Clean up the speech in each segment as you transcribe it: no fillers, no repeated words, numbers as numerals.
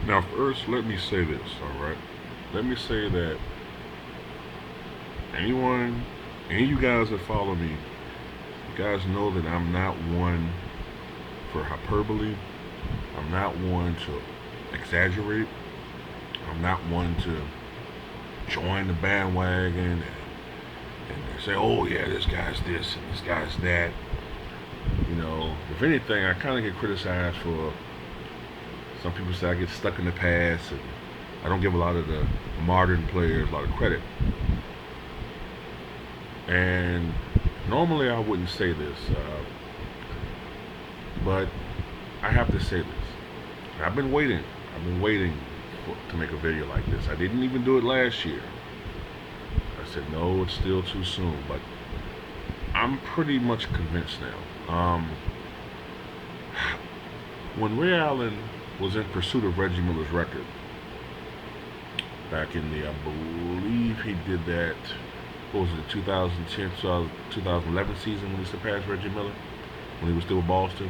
Now, first, let me say this, all right? Let me say that any of you guys that follow me, you guys know that I'm not one for hyperbole. I'm not one to exaggerate. I'm not one to join the bandwagon and say, oh, yeah, this guy's this and this guy's that. If anything, I kind of get criticized for some people say I get stuck in the past and I don't give a lot of the modern players a lot of credit. And normally I wouldn't say this, but I have to say this. I've been waiting. To make a video like this. I didn't even do it last year. I said, no, it's still too soon. But I'm pretty much convinced now. When Ray Allen was in pursuit of Reggie Miller's record, back in I believe he did that, what was it, 2010, 2011 season when he surpassed Reggie Miller, when he was still with Boston.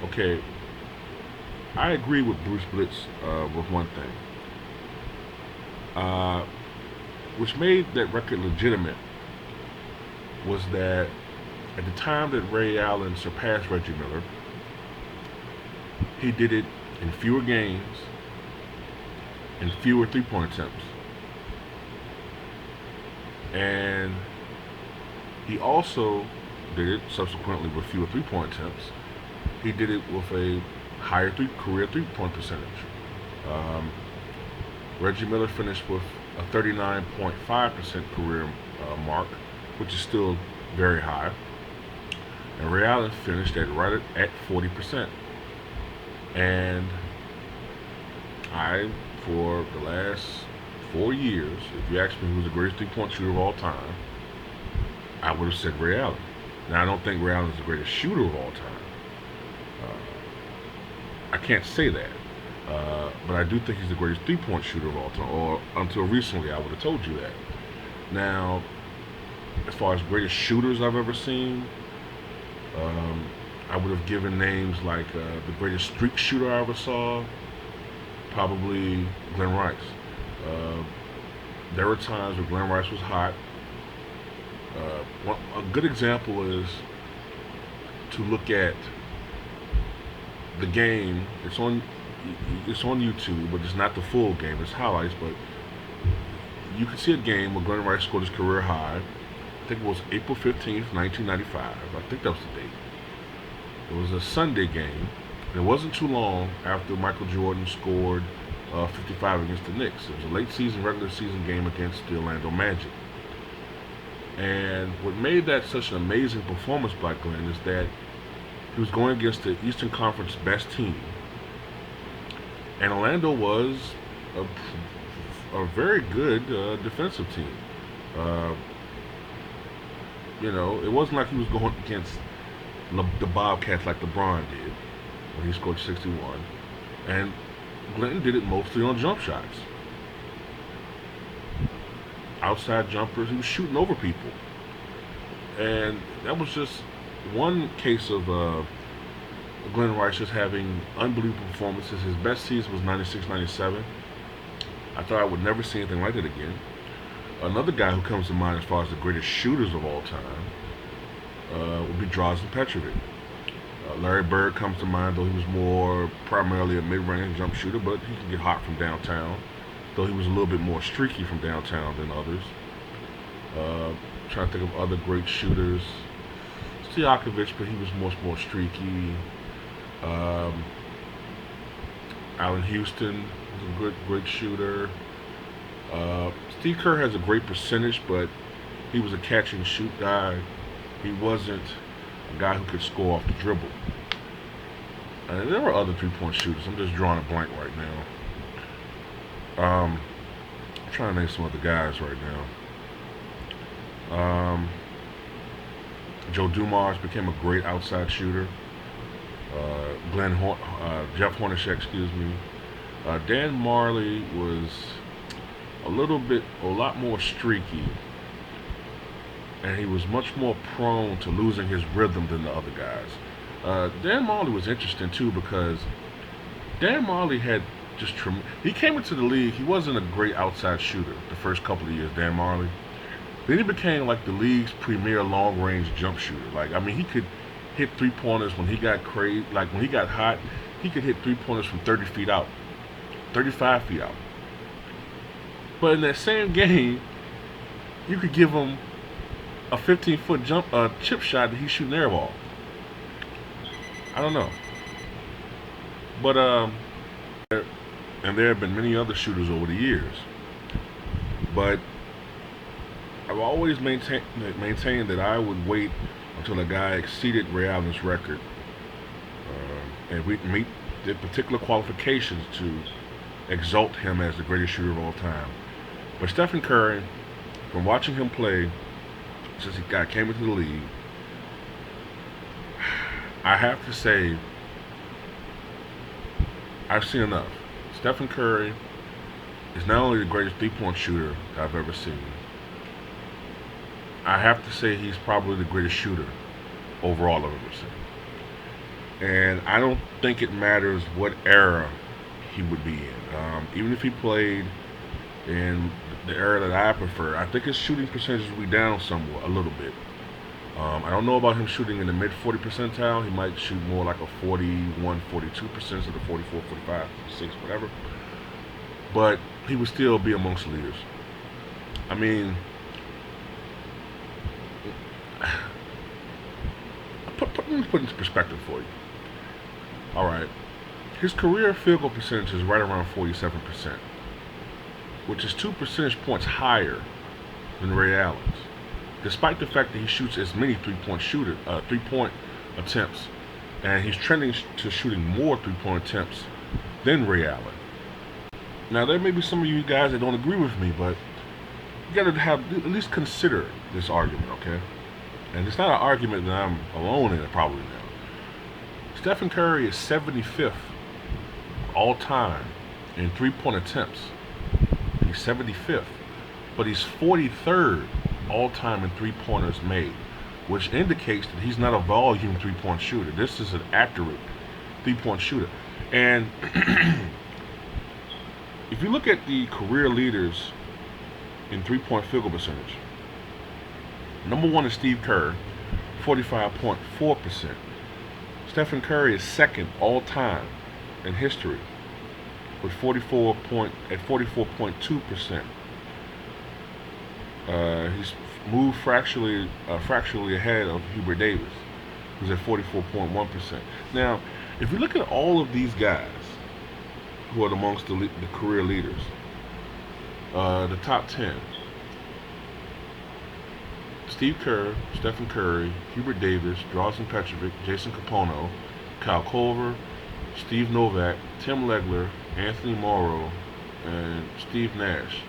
Okay, I agree with Bruce Blitz with one thing, which made that record legitimate was that at the time that Ray Allen surpassed Reggie Miller, he did it in fewer games and fewer three-point attempts. And he also did it subsequently with fewer three-point attempts. He did it with a higher career three-point percentage. Um, Reggie Miller finished with a 39.5% career mark, which is still very high. And Ray Allen finished right at 40%. And for the last 4 years, if you ask me who's the greatest three-point shooter of all time, I would have said Ray Allen. Now, I don't think Ray Allen is the greatest shooter of all time. I can't say that. But I do think he's the greatest three-point shooter of all time. Or until recently, I would have told you that. Now, as far as greatest shooters I've ever seen, I would have given names like the greatest streak shooter I ever saw, probably Glenn Rice. Uh, there were times where Glenn Rice was hot. A good example is to look at the game. It's on YouTube, but it's not the full game. It's highlights, but you can see a game where Glenn Rice scored his career high. I think it was April 15th, 1995. I think that was the date. It was a Sunday game. And it wasn't too long after Michael Jordan scored 55 against the Knicks. It was a late season, regular season game against the Orlando Magic. And what made that such an amazing performance by Glenn is that he was going against the Eastern Conference best team. And Orlando was a very good defensive team. Uh, it wasn't like he was going against the Bobcats like LeBron did when he scored 61. And Glenn did it mostly on jump shots. Outside jumpers, he was shooting over people. And that was just one case of Glenn Rice just having unbelievable performances. His best season was 96-97. I thought I would never see anything like it again. Another guy who comes to mind as far as the greatest shooters of all time would be Drazen Petrovic. Larry Bird comes to mind, though he was more primarily a mid-range jump shooter, but he can get hot from downtown, though he was a little bit more streaky from downtown than others. Trying to think of other great shooters. Stojakovic, but he was much more streaky. Allen Houston was a great shooter. Steve Kerr has a great percentage, but he was a catch and shoot guy. He wasn't a guy who could score off the dribble. And there were other three-point shooters. I'm just drawing a blank right now. I'm trying to name some other guys right now. Joe Dumars became a great outside shooter. Jeff Hornacek, excuse me. Dan Marley was a lot more streaky, and he was much more prone to losing his rhythm than the other guys. Dan Marley was interesting too because Dan Marley had just he came into the league. He wasn't a great outside shooter the first couple of years. Dan Marley. Then he became like the league's premier long range jump shooter. Like I mean, he could hit 3-pointers when he got crazy. Like when he got hot, he could hit 3-pointers from 30 feet out, 35 feet out. But in that same game, you could give him a 15-foot chip shot that he's shooting air ball. I don't know, but and there have been many other shooters over the years. But I've always maintained that I would wait until a guy exceeded Ray Allen's record, and we meet the particular qualifications to exalt him as the greatest shooter of all time. But Stephen Curry, from watching him play since came into the league, I have to say I've seen enough. Stephen Curry is not only the greatest three-point shooter I've ever seen. I have to say he's probably the greatest shooter overall I've ever seen. And I don't think it matters what era he would be in. Even if he played in the era that I prefer, I think his shooting percentage will be down somewhat, a little bit. I don't know about him shooting in the mid 40 percentile. He might shoot more like a 41, 42% instead of 44, 45, 46, whatever. But he would still be amongst leaders. I mean, let me put into perspective for you. All right. His career field goal percentage is right around 47%, which is 2 percentage points higher than Ray Allen's, despite the fact that he shoots as many three-point attempts, and he's trending to shooting more three-point attempts than Ray Allen. Now, there may be some of you guys that don't agree with me, but you got to at least consider this argument, okay? And it's not an argument that I'm alone in it probably now. Stephen Curry is 75th all time in three-point attempts. He's 75th, but he's 43rd all time in three-pointers made, which indicates that he's not a volume three-point shooter. This is an accurate three-point shooter. And if you look at the career leaders in three-point field goal percentage, number one is Steve Kerr, 45.4%. Stephen Curry is second all time in history with 44.2%. He's moved fractionally ahead of Hubert Davis, who's at 44.1%. Now, if you look at all of these guys who are amongst the career leaders, the top 10: Steve Kerr, Stephen Curry, Hubert Davis, Drazen Petrovic, Jason Kapono, Kyle Culver, Steve Novak, Tim Legler, Anthony Morrow, and Steve Nash.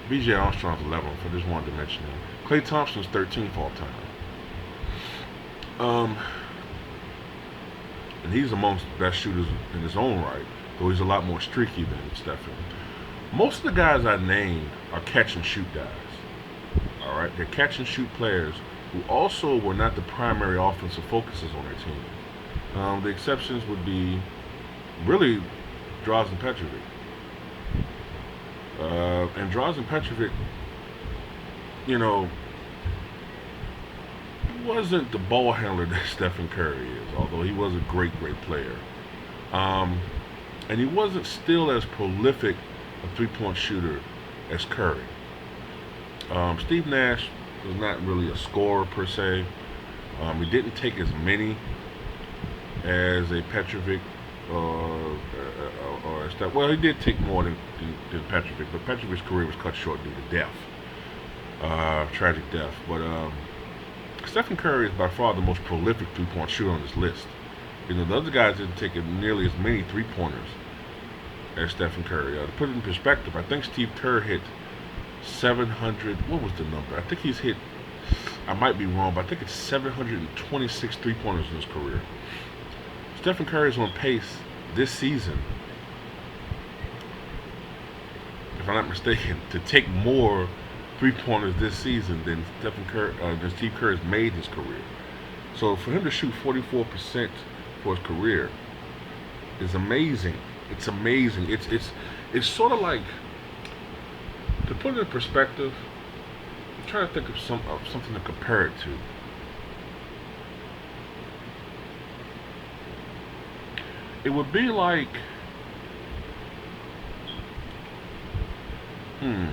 B.J. Armstrong's 11th. I just wanted to mention him. Klay Thompson's 13th all time. And he's amongst the best shooters in his own right, though he's a lot more streaky than Stephen. Most of the guys I named are catch and shoot guys. All right, they're catch and shoot players who also were not the primary offensive focuses on their team. The exceptions would be really Drazen Petrovic. And Drazen Petrovic, wasn't the ball handler that Stephen Curry is, although he was a great, great player. And he wasn't still as prolific a three-point shooter as Curry. Steve Nash was not really a scorer per se. He didn't take as many as a Petrovic or stuff. Well, he did take more than Petrovic, but Petrovic's career was cut short due to death, tragic death. But Stephen Curry is by far the most prolific three-point shooter on this list. The other guys didn't take nearly as many three-pointers as Stephen Curry. To put it in perspective, I think Steve Kerr hit 700. What was the number? I think he's hit. I might be wrong, but I think it's 726 three-pointers in his career. Stephen Curry is on pace this season, if I'm not mistaken, to take more three-pointers this season than Steve Kerr has made his career. So for him to shoot 44% for his career is amazing. It's amazing. It's sort of like, to put it in perspective. I'm trying to think of something to compare it to. It would be like, hmm,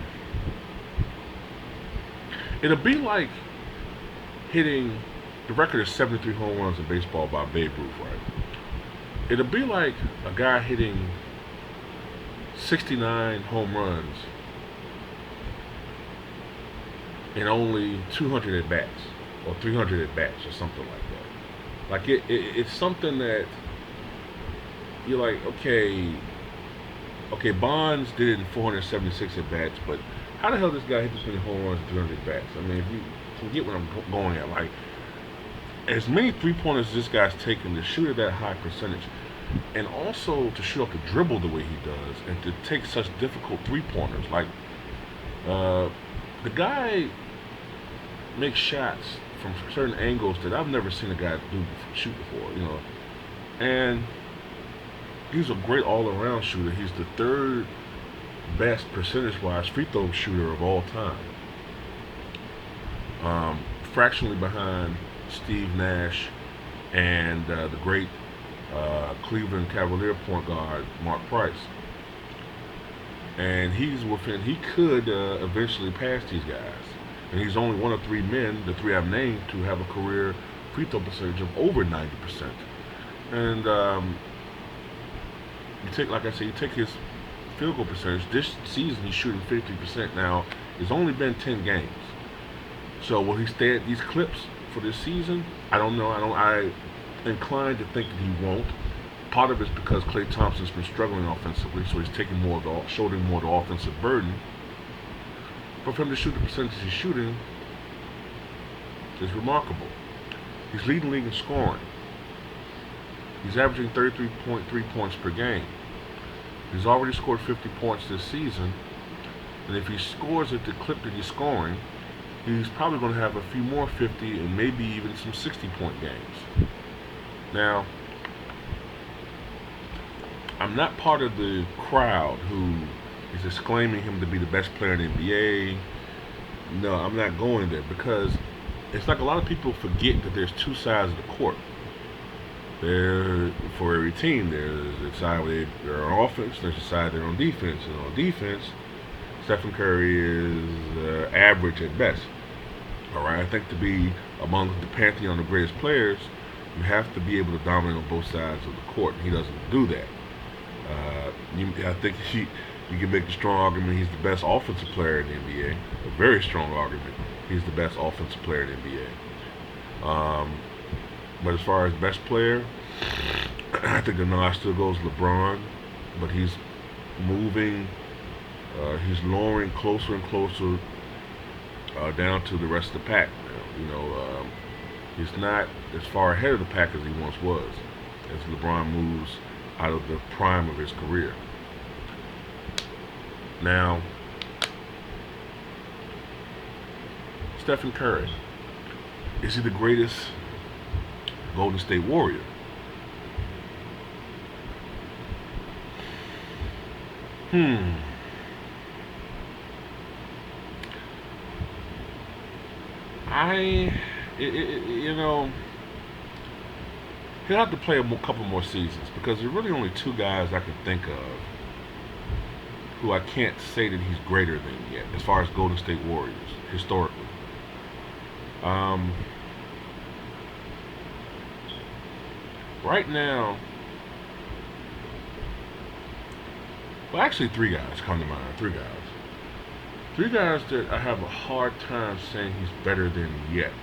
it'd be like hitting, the record is 73 home runs in baseball by Babe Ruth, right? It'd be like a guy hitting 69 home runs in only 200 at bats or 300 at bats or something like that. Like it's something that you're like, okay, Bonds did it in 476 at bats, but how the hell this guy hit this many home runs and 300 at bats? I mean, if you can get what I'm going at, like as many 3-pointers as this guy's taken to shoot at that high percentage, and also to shoot off the dribble the way he does, and to take such difficult 3-pointers, like the guy makes shots from certain angles that I've never seen a guy shoot before, and he's a great all-around shooter. He's the third best percentage-wise free throw shooter of all time, fractionally behind Steve Nash and the great Cleveland Cavalier point guard Mark Price. And he could eventually pass these guys. And he's only one of three men, the three I've named, to have a career free throw percentage of over 90%. And you take his field goal percentage. This season he's shooting 50%. Now, it's only been 10 games. So will he stay at these clips for this season? I don't know. I inclined to think that he won't. Part of it's because Klay Thompson's been struggling offensively, so he's taking shouldering more of the offensive burden. But for him to shoot the percentage he's shooting is remarkable. He's leading the league in scoring. He's averaging 33.3 points per game. He's already scored 50 points this season, and if he scores at the clip that he's scoring, he's probably going to have a few more 50 and maybe even some 60-point games. Now, I'm not part of the crowd who is exclaiming him to be the best player in the NBA. No, I'm not going there, because it's like a lot of people forget that there's two sides of the court. For every team, there's a side where they're on offense, there's a side they're on defense. And on defense, Stephen Curry is average at best. All right, I think to be among the pantheon of greatest players, you have to be able to dominate on both sides of the court, and he doesn't do that. I think you can make a strong argument he's the best offensive player in the NBA. A very strong argument he's the best offensive player in the NBA. But as far as best player, I think the nod still goes LeBron, but he's moving, he's lowering closer and closer down to the rest of the pack. He's not as far ahead of the pack as he once was, as LeBron moves out of the prime of his career. Now, Stephen Curry, is he the greatest Golden State Warrior? He'll have to play a couple more seasons, because there are really only two guys I can think of who I can't say that he's greater than yet, as far as Golden State Warriors, historically. Right now, well, actually, three guys come to mind. Three guys. Three guys that I have a hard time saying he's better than yet.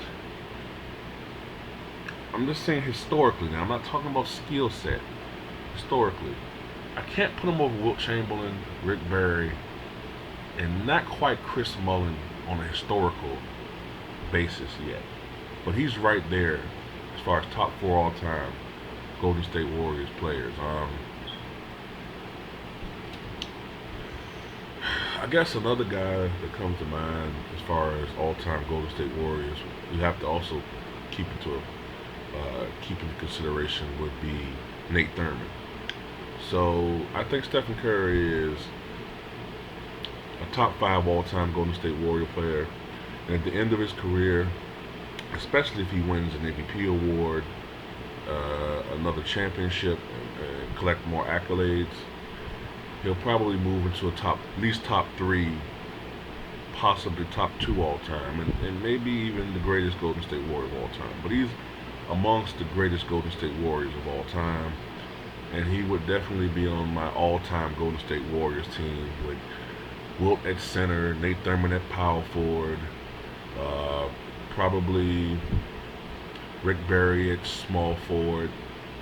I'm just saying historically now. I'm not talking about skill set. Historically. I can't put him over Wilt Chamberlain, Rick Barry, and not quite Chris Mullin on a historical basis yet. But he's right there as far as top four all-time Golden State Warriors players. I guess another guy that comes to mind as far as all-time Golden State Warriors, you have to also keep it to keep into consideration would be Nate Thurman. So I think Stephen Curry is a top 5 all-time Golden State Warrior player. And at the end of his career, especially if he wins an MVP award, another championship, and collect more accolades, he'll probably move into at least top 3, possibly top 2 all time, and maybe even the greatest Golden State Warrior of all time. But he's amongst the greatest Golden State Warriors of all time, and he would definitely be on my all-time Golden State Warriors team with Wilt at center, Nate Thurman at power forward, probably Rick Barry at small forward,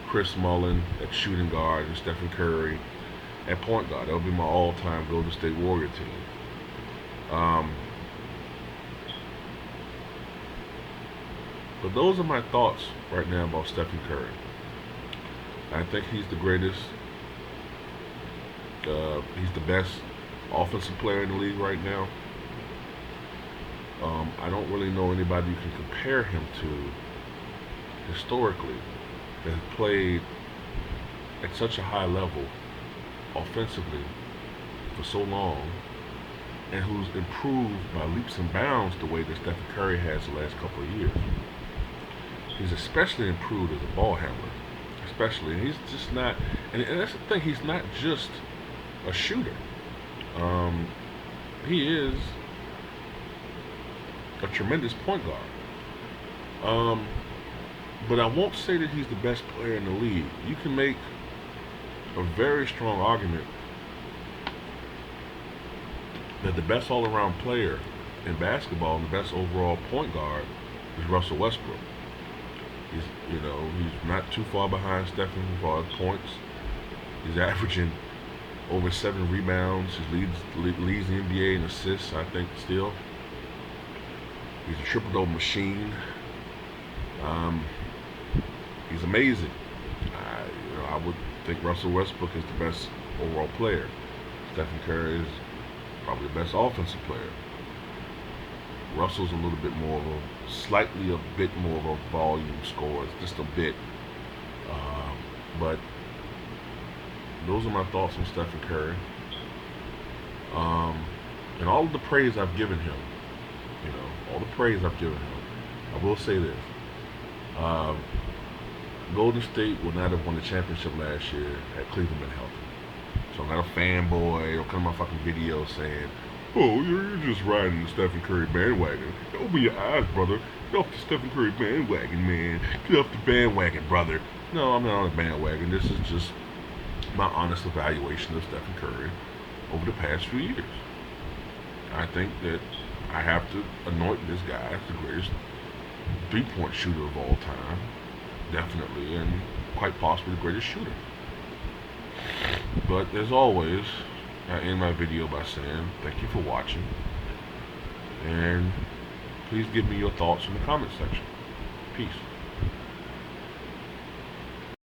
Chris Mullin at shooting guard, and Stephen Curry at point guard. That would be my all-time Golden State Warrior team. But those are my thoughts right now about Stephen Curry. I think he's the greatest. He's the best offensive player in the league right now. I don't really know anybody you can compare him to historically that has played at such a high level offensively for so long and who's improved by leaps and bounds the way that Stephen Curry has the last couple of years. He's especially improved as a ball handler. Especially, and he's just not, and that's the thing, he's not just a shooter. He is a tremendous point guard. But I won't say that he's the best player in the league. You can make a very strong argument that the best all-around player in basketball and the best overall point guard is Russell Westbrook. He's not too far behind Stephen as far as points. He's averaging over 7 rebounds. He leads the NBA in assists, I think, still. He's a triple-double machine. He's amazing. I would think Russell Westbrook is the best overall player. Stephen Curry is probably the best offensive player. Russell's a little bit more of a bit more of a volume scorer, just a bit. But those are my thoughts on Stephen Curry. And all of the praise I've given him, I will say this. Golden State would not have won the championship last year had Cleveland been healthy. So I'm not a fanboy or come on my fucking video saying, oh, you're just riding the Stephen Curry bandwagon. Open your eyes, brother. Get off the Stephen Curry bandwagon, man. Get off the bandwagon, brother. No, I'm not on the bandwagon. This is just my honest evaluation of Stephen Curry over the past few years. I think that I have to anoint this guy as the greatest three-point shooter of all time. Definitely, and quite possibly the greatest shooter. But as always, I end my video by saying thank you for watching, and please give me your thoughts in the comment section. Peace.